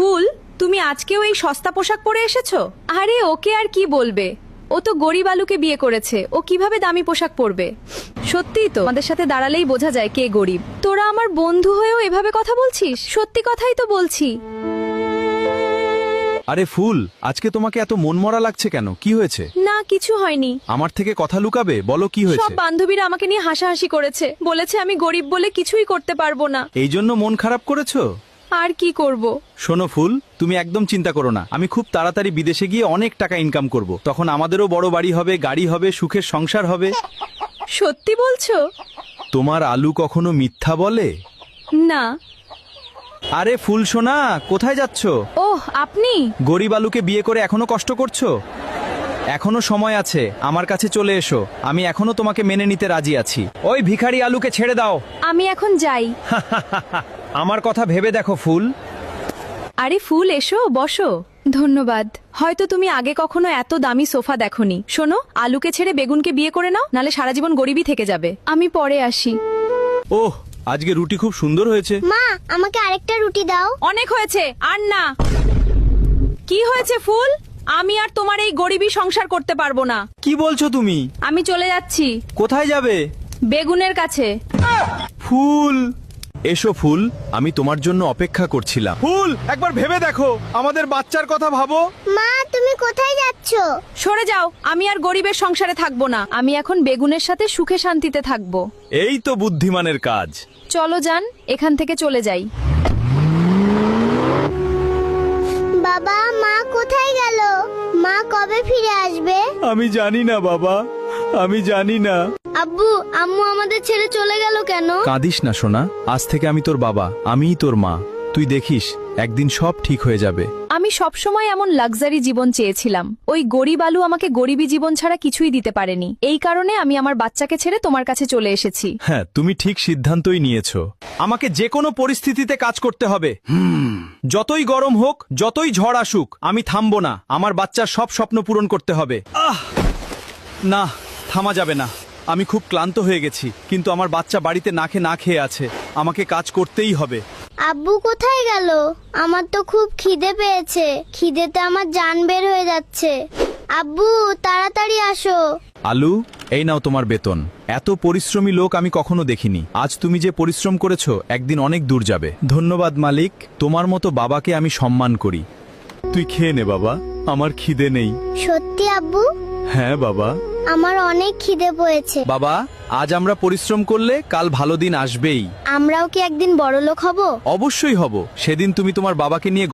ফুল, তুমি আজকেও এই সস্তা পোশাক পরে এসেছো? আরে ওকে আর কি বলবে, ও তো গরিব আলুকে বিয়ে করেছে, ও কিভাবে দামি পোশাক পরবে? সত্যিই তো, আমাদের সাথে দাঁড়ালেই বোঝা যায় কে গরিব। তোরা আমার বন্ধু হয়েও এভাবে কথা বলছিস? সত্যি কথাই তো বলছি। আরে ফুল, আজকে তোমাকে এত মনমরা লাগছে কেন? কি হয়েছে? না, কিছু হয়নি। আমার থেকে কথা লুকাবে? বলো কি সব হয়েছে। বান্ধবীরা আমাকে নিয়ে হাসাহাসি করেছে, বলেছে আমি গরিব বলে কিছুই করতে পারবো না। এই জন্য মন খারাপ করেছো? আর কি করব? শোনো ফুল, তুমি একদম চিন্তা করো না। আমি খুব তাড়াতাড়ি বিদেশে গিয়ে অনেক টাকা ইনকাম করব। তখন আমাদেরও বড় বাড়ি হবে, গাড়ি হবে, সুখের সংসার হবে। সত্যি বলছো? তোমার আলু কখনো মিথ্যা বলে? না। আরে ফুল সোনা, কোথায় যাচ্ছ? ওহ, আপনি? গরিব আলুকে বিয়ে করে এখনো কষ্ট করছো? এখনো সময় আছে, আমার কাছে চলে এসো। আমি এখনো তোমাকে মেনে নিতে রাজি আছি। ওই ভিখারি আলুকে ছেড়ে দাও। আমি এখন যাই। আমার কথা ভেবে দেখো ফুল। আরে ফুল, এসো, বসো। ধন্যবাদ। হয়তো তুমি আগে কখনো এত দামি সোফা দেখোনি। শোনো, আলুকে ছেড়ে বেগুনকে বিয়ে করে নাও, নালে সারা জীবন গরিবই থেকে যাবে। আমি পরে আসি। ওহ, আজকে রুটি খুব সুন্দর হয়েছে। মা, আমাকে আরেকটা রুটি দাও। অনেক হয়েছে, আর না। কি হয়েছে ফুল? আমি আর তোমার এই গরিবই সংসার করতে পারবো না। কি বলছো তুমি? আমি চলে যাচ্ছি। কোথায় যাবে? বেগুনের কাছে। ফুল, এসো ফুল, আমি তোমার জন্য অপেক্ষা করছিলাম। ফুল, একবার ভেবে দেখো, আমাদের বাচ্চার কথা ভাবো। মা, তুমি কোথায় যাচ্ছ? সরে যাও, আমি আর গরিবের সংসারে থাকবো না। আমি এখন বেগুনের সাথে সুখে শান্তিতে থাকবো। এই তো বুদ্ধিমানের কাজ। চলো যান, এখান থেকে চলে যাই। বাবা, মা কোথায় গেল? মা কবে ফিরে আসবে? আমি জানি না বাবা, আমি জানি না। আব্বু, আম্মু আমাদের ছেড়ে চলে গেল কেন? কাঁদিস না সোনা, আজ থেকে আমি তোর বাবা, আমিই তোর মা। তুই দেখিস, একদিন সব ঠিক হয়ে যাবে। আমি সবসময় এমন লাক্সারি জীবন চেয়েছিলাম। ওই গরিব আলু আমাকে গরিবী জীবন ছাড়া কিছুই দিতে পারেনি। এই কারণে আমি আমার বাচ্চাকে ছেড়ে তোমার কাছে চলে এসেছি। হ্যাঁ, তুমি ঠিক সিদ্ধান্তই নিয়েছো। আমাকে যে কোনো পরিস্থিতিতে কাজ করতে হবে। যতই গরম হোক, যতই ঝড় আসুক, আমি থামবো না। আমার বাচ্চার সব স্বপ্ন পূরণ করতে হবে। না, থামা যাবে না। আমি খুব ক্লান্ত হয়ে গেছি, কিন্তু আমার বাচ্চা বাড়িতে না খেয়ে আছে। আমাকে কাজ করতেই হবে। আব্বু কোথায় গেল? আমার তো খুব খিদে পেয়েছে। খিদেতে আমার জান বের হয়ে যাচ্ছে। আব্বু, তাড়াতাড়ি আসো। আলু, এই নাও তোমার বেতন। এত পরিশ্রমী লোক আমি কখনো দেখিনি। আজ তুমি যে পরিশ্রম করেছো, একদিন অনেক দূর যাবে। ধন্যবাদ মালিক, তোমার মতো বাবাকে আমি সম্মান করি। তুই খেয়ে নে বাবা, আমার খিদে নেই। সত্যি আব্বু? হ্যাঁ বাবা। আমার অনেক খিদে পেয়েছে। বাবা, আজ আমরা পরিশ্রম করলে কাল ভালো দিন আসবেই। আমরাও কি একদিন বড়লোক হব? অবশ্যই হব। সেদিন তুমি তোমার বাবাকে নিয়ে